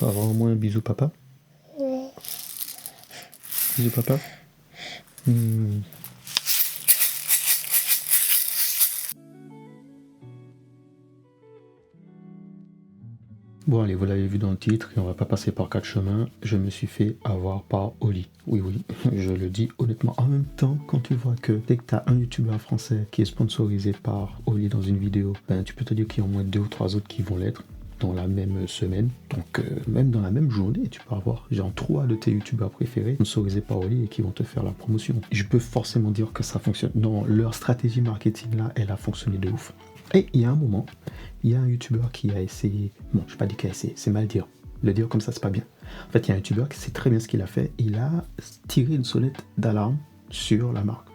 Ça va vraiment un bisou papa? Ouais. Bisou papa? Bon allez, vous l'avez vu dans le titre, et on va pas passer par 4 chemins, je me suis fait avoir par Oli. Oui, je le dis honnêtement. En même temps, quand tu vois que dès que tu as un youtubeur français qui est sponsorisé par Oli dans une vidéo, ben, tu peux te dire qu'il y a au moins 2 ou 3 autres qui vont l'être dans la même semaine. Donc même dans la même journée, tu peux avoir genre 3 de tes youtubeurs préférés sponsorisés par Oli et qui vont te faire la promotion. Je peux forcément dire que ça fonctionne. Non, leur stratégie marketing là, elle a fonctionné de ouf. Et il y a un moment, il y a un youtubeur qui a essayé, bon, je ne vais pas dire qu'il a essayé, c'est mal dire. Le dire comme ça, c'est pas bien. En fait, il y a un youtubeur qui sait très bien ce qu'il a fait. Il a tiré une sonnette d'alarme sur la marque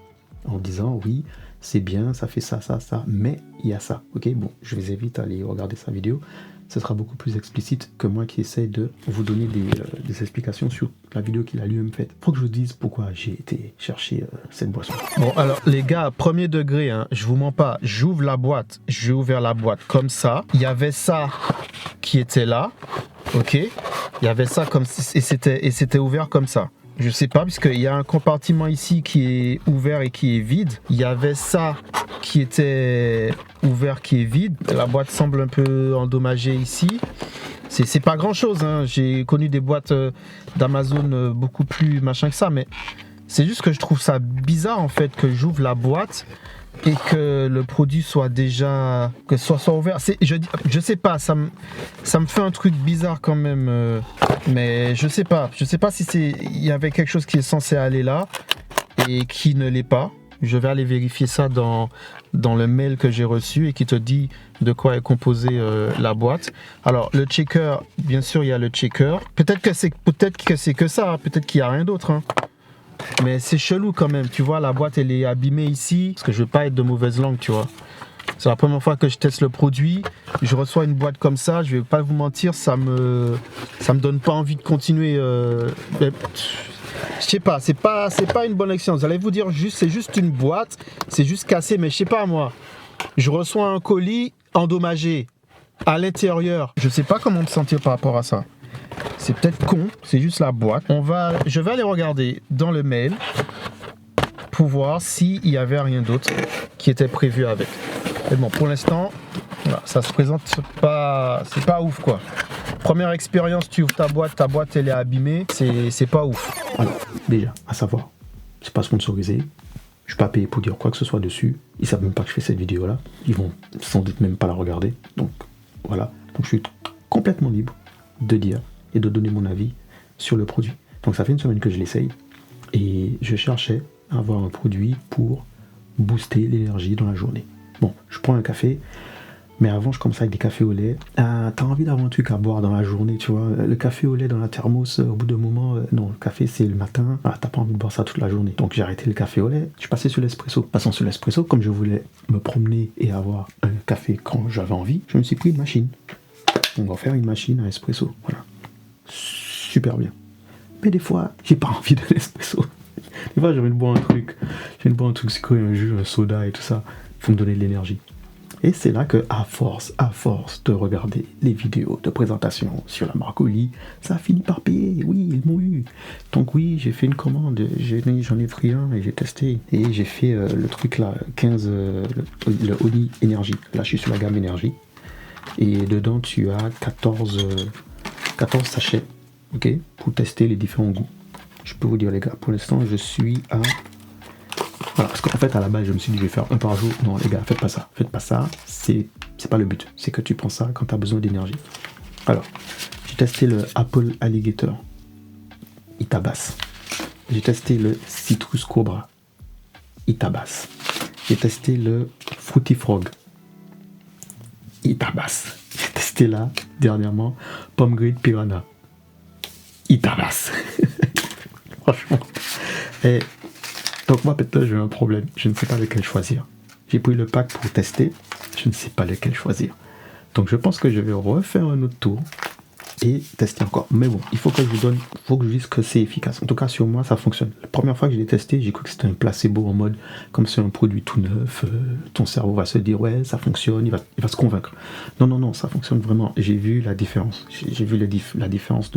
en disant oui, c'est bien, ça fait ça, mais il y a ça. Ok, bon, je vous invite à aller regarder sa vidéo. Ce sera beaucoup plus explicite que moi qui essaye de vous donner des explications sur la vidéo qu'il a lui-même faite. Faut que je vous dise pourquoi j'ai été chercher cette boisson. Bon alors les gars, premier degré, hein, je vous mens pas, j'ouvre la boîte, j'ai ouvert la boîte comme ça, il y avait ça qui était là, ok, il y avait ça comme et c'était ouvert comme ça. Je sais pas, puisqu'il y a un compartiment ici qui est ouvert et qui est vide. Il y avait ça qui était ouvert, qui est vide. La boîte semble un peu endommagée ici. C'est pas grand chose, hein. J'ai connu des boîtes d'Amazon beaucoup plus machin que ça, mais c'est juste que je trouve ça bizarre en fait que j'ouvre la boîte et que le produit soit déjà, que ce soit ouvert. Je sais pas, ça me fait un truc bizarre quand même, mais je sais pas si il y avait quelque chose qui est censé aller là et qui ne l'est pas. Je vais aller vérifier ça dans le mail que j'ai reçu et qui te dit de quoi est composée la boîte. Alors le checker, bien sûr il y a le checker. Peut-être que c'est que ça, hein. Peut-être qu'il y a rien d'autre, hein. Mais c'est chelou quand même, tu vois, la boîte elle est abîmée ici, parce que je veux pas être de mauvaise langue, tu vois. C'est la première fois que je teste le produit, je reçois une boîte comme ça, je vais pas vous mentir, ça me donne pas envie de continuer. Je sais pas, c'est pas une bonne expérience. Vous allez vous dire, c'est juste une boîte, c'est juste cassé, mais je sais pas moi. Je reçois un colis endommagé à l'intérieur, je sais pas comment me sentir par rapport à ça. C'est peut-être con, c'est juste la boîte. Je vais aller regarder dans le mail pour voir s'il y avait rien d'autre qui était prévu avec. Mais bon, pour l'instant, voilà, ça se présente pas, c'est pas ouf quoi. Première expérience, tu ouvres ta boîte elle est abîmée, c'est pas ouf. Alors, déjà, à savoir, c'est pas sponsorisé. Je suis pas payé pour dire quoi que ce soit dessus. Ils savent même pas que je fais cette vidéo là. Ils vont sans doute même pas la regarder. Donc voilà. Donc je suis complètement libre de dire et de donner mon avis sur le produit. Donc ça fait une semaine que je l'essaye et je cherchais à avoir un produit pour booster l'énergie dans la journée. Bon, je prends un café, mais avant je commence avec des cafés au lait. T'as envie d'avoir un truc à boire dans la journée, tu vois. Le café au lait dans la thermos, au bout d'un moment, non, le café c'est le matin, voilà, t'as pas envie de boire ça toute la journée. Donc j'ai arrêté le café au lait, je suis passé sur l'espresso. Passant sur l'espresso, comme je voulais me promener et avoir un café quand j'avais envie, je me suis pris une machine. On va faire une machine à espresso, voilà. Super bien. Mais des fois, j'ai pas envie de l'espresso. Des fois, j'ai envie de boire un truc. J'ai envie de boire un truc sucré, un jus, un soda et tout ça. Il faut me donner de l'énergie. Et c'est là que, à force de regarder les vidéos de présentation sur la marque Oli, ça a fini par payer. Oui, ils m'ont eu. Donc oui, j'ai fait une commande. J'en ai pris un et j'ai testé. Et j'ai fait le truc là, 15, le Oli Énergie. Là, je suis sur la gamme Énergie. Et dedans, tu as 14 sachets, ok, pour tester les différents goûts. Je peux vous dire les gars, pour l'instant je suis à... Voilà, parce qu'en fait à la base je me suis dit je vais faire un par jour. Non les gars, faites pas ça, c'est pas le but. C'est que tu prends ça quand tu as besoin d'énergie. Alors, j'ai testé le Apple Alligator, il tabasse. J'ai testé le Citrus Cobra, il tabasse. J'ai testé le Fruity Frog, il tabasse. J'ai testé là, dernièrement, Pomegranate Piranha. Il tabasse. Franchement. Et donc moi maintenant j'ai un problème. Je ne sais pas lequel choisir. J'ai pris le pack pour tester. Je ne sais pas lequel choisir. Donc je pense que je vais refaire un autre tour et tester encore. Mais bon, il faut que je vous dise que c'est efficace. En tout cas, sur moi, ça fonctionne. La première fois que je l'ai testé, j'ai cru que c'était un placebo en mode, comme c'est un produit tout neuf, ton cerveau va se dire, ouais, ça fonctionne, il va se convaincre. Non, non, non, ça fonctionne vraiment. J'ai vu la différence. J'ai vu la différence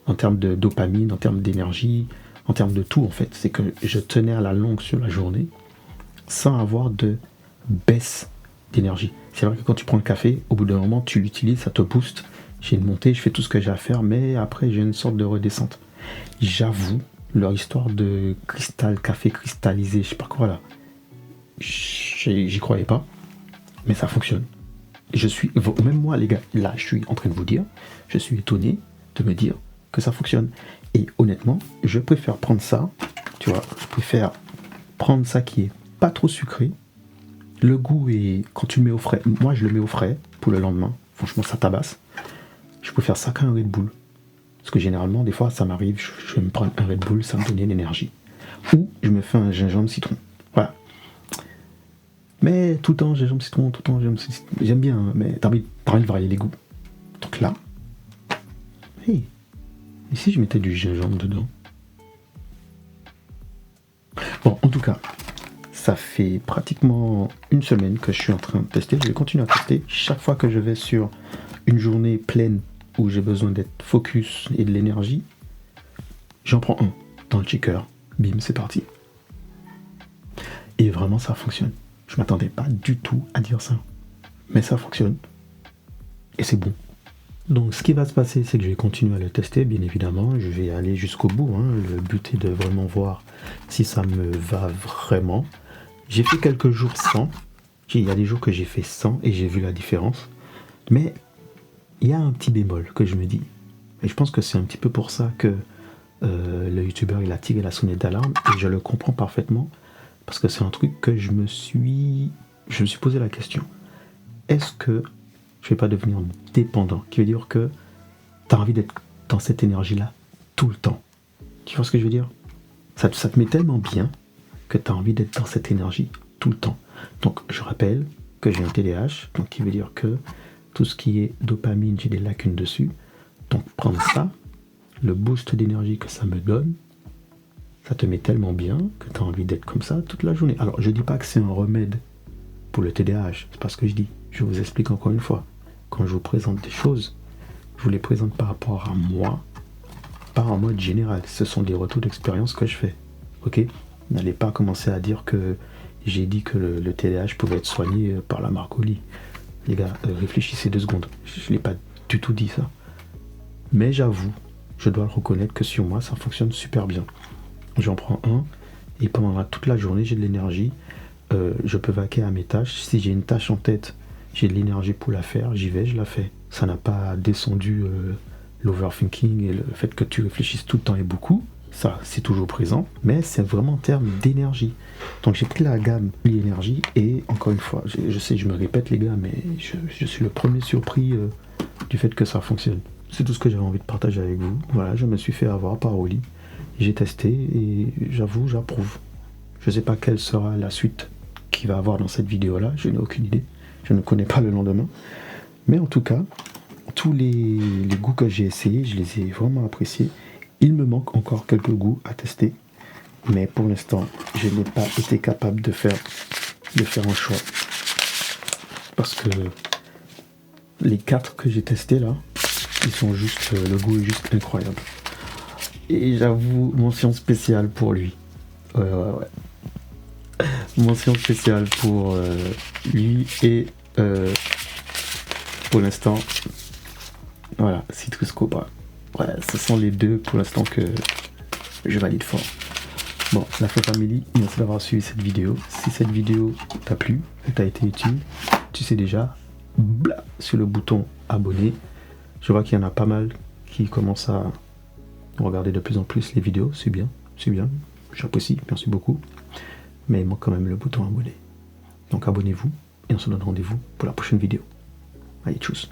en termes de dopamine, en termes d'énergie, en termes de tout, en fait. C'est que je tenais à la longue sur la journée sans avoir de baisse d'énergie. C'est vrai que quand tu prends le café, au bout d'un moment, tu l'utilises, ça te booste. J'ai une montée, je fais tout ce que j'ai à faire, mais après, j'ai une sorte de redescente. J'avoue, leur histoire de café cristallisé, je sais pas quoi là, j'y croyais pas, mais ça fonctionne. Même moi, les gars, là, je suis en train de vous dire, je suis étonné de me dire que ça fonctionne. Et honnêtement, je préfère prendre ça, tu vois, je préfère prendre ça qui est pas trop sucré. Le goût est, quand tu le mets au frais, moi je le mets au frais pour le lendemain, franchement ça tabasse. Je préfère ça qu'un Red Bull. Parce que généralement, des fois, ça m'arrive, je vais me prendre un Red Bull, ça me donne l'énergie. Ou je me fais un gingembre citron. Voilà. Mais tout le temps, gingembre citron, tout le temps, gingembre citron. J'aime bien, hein, mais t'as envie de varier les goûts. Donc là, hey, et si je mettais du gingembre dedans? Bon, en tout cas, ça fait pratiquement une semaine que je suis en train de tester. Je vais continuer à tester. Chaque fois que je vais sur une journée pleine où j'ai besoin d'être focus et de l'énergie, j'en prends un dans le shaker. Bim, c'est parti. Et vraiment, ça fonctionne. Je m'attendais pas du tout à dire ça. Mais ça fonctionne. Et c'est bon. Donc, ce qui va se passer, c'est que je vais continuer à le tester, bien évidemment. Je vais aller jusqu'au bout. Hein. Le but est de vraiment voir si ça me va vraiment. J'ai fait quelques jours sans. Il y a des jours que j'ai fait sans et j'ai vu la différence. Mais il y a un petit bémol que je me dis. Et je pense que c'est un petit peu pour ça que le youtubeur il a tiré la sonnette d'alarme. Et je le comprends parfaitement. Parce que c'est un truc que je me suis posé la question. Est-ce que je ne vais pas devenir dépendant? Qui veut dire que tu as envie d'être dans cette énergie-là tout le temps. Tu vois ce que je veux dire? Ça te met tellement bien que tu as envie d'être dans cette énergie tout le temps. Donc, je rappelle que j'ai un TDAH, donc qui veut dire que tout ce qui est dopamine, j'ai des lacunes dessus. Donc, prendre ça, le boost d'énergie que ça me donne, ça te met tellement bien que tu as envie d'être comme ça toute la journée. Alors, je dis pas que c'est un remède pour le TDAH, c'est pas ce que je dis. Je vous explique encore une fois. Quand je vous présente des choses, je vous les présente par rapport à moi, pas en mode général. Ce sont des retours d'expérience que je fais. Ok? N'allez pas commencer à dire que j'ai dit que le TDAH pouvait être soigné par la Marcoli. Les gars, réfléchissez 2 secondes. Je ne l'ai pas du tout dit ça. Mais j'avoue, je dois le reconnaître que sur moi, ça fonctionne super bien. J'en prends un et pendant toute la journée, j'ai de l'énergie. Je peux vaquer à mes tâches. Si j'ai une tâche en tête, j'ai de l'énergie pour la faire. J'y vais, je la fais. Ça n'a pas descendu l'overthinking et le fait que tu réfléchisses tout le temps et beaucoup. Ça, c'est toujours présent, mais c'est vraiment en termes d'énergie. Donc j'ai pris la gamme l'énergie et encore une fois, je sais, je me répète les gars, mais je suis le premier surpris du fait que ça fonctionne. C'est tout ce que j'avais envie de partager avec vous. Voilà, je me suis fait avoir par Oli. J'ai testé et j'avoue, j'approuve. Je ne sais pas quelle sera la suite qu'il va avoir dans cette vidéo-là, je n'ai aucune idée. Je ne connais pas le lendemain. Mais en tout cas, tous les goûts que j'ai essayés, je les ai vraiment appréciés. Il me manque encore quelques goûts à tester, mais pour l'instant, je n'ai pas été capable de faire un choix. Parce que les 4 que j'ai testés là, ils sont juste, le goût est juste incroyable. Et j'avoue, mention spéciale pour lui. Ouais. Mention spéciale pour lui et pour l'instant, voilà, Citrus Cobra. Ouais, ce sont les 2 pour l'instant que je valide fort. Bon, la Faux Family, merci d'avoir suivi cette vidéo. Si cette vidéo t'a plu, t'a été utile, tu sais déjà, bla, sur le bouton abonner. Je vois qu'il y en a pas mal qui commencent à regarder de plus en plus les vidéos, c'est bien, j'apprécie, merci beaucoup. Mais il manque quand même le bouton abonner. Donc abonnez-vous et on se donne rendez-vous pour la prochaine vidéo. Allez, tchuss.